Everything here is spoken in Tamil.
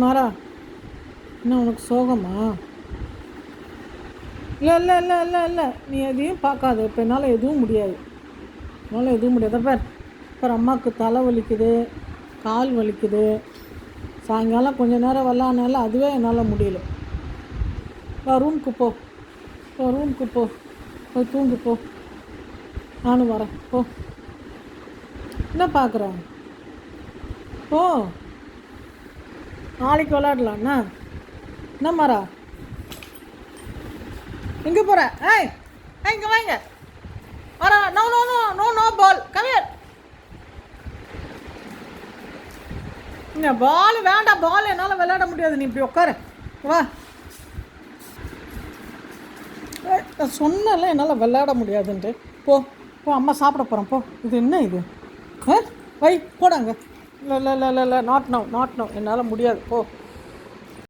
மாறா, என்ன உனக்கு சோகமா? இல்லை இல்லை இல்லை இல்லை இல்லை, நீ எதையும் பார்க்காத. இப்போ என்னால் எதுவும் முடியாது. என்னால் எதுவும் முடியாது. பார் அம்மாவுக்கு தலை வலிக்குது, கால் வலிக்குது. சாயங்காலம் கொஞ்சம் நேரம் விளாட்னால அதுவே என்னால் முடியல. ரூமுக்கு போ, ரூமுக்கு போ, போய் தூங்கு போ. நானும் வரேன், போ. என்ன பார்க்குறேன்? ஓ, நாளைக்கு விளாடலாண்ணா. என்ன மாறா, எங்கே போகிற? ஏய் இங்கே வாங்க. வர. No no no no no ball, கவியர். இங்கே பால் வேண்டாம். பால் என்னால் விளையாட முடியாது. நீ இப்படி உட்காரு, வா. நான் சொன்னல என்னால் விளையாட முடியாதுன்ட்டு. போ போ, அம்மா சாப்பிட போகிறேன், போ. இது என்ன இது? வை போடாங்க. இல்லை இல்லை இல்லை இல்லை இல்லை, நாட் நோ, என்னால் முடியாது, போ.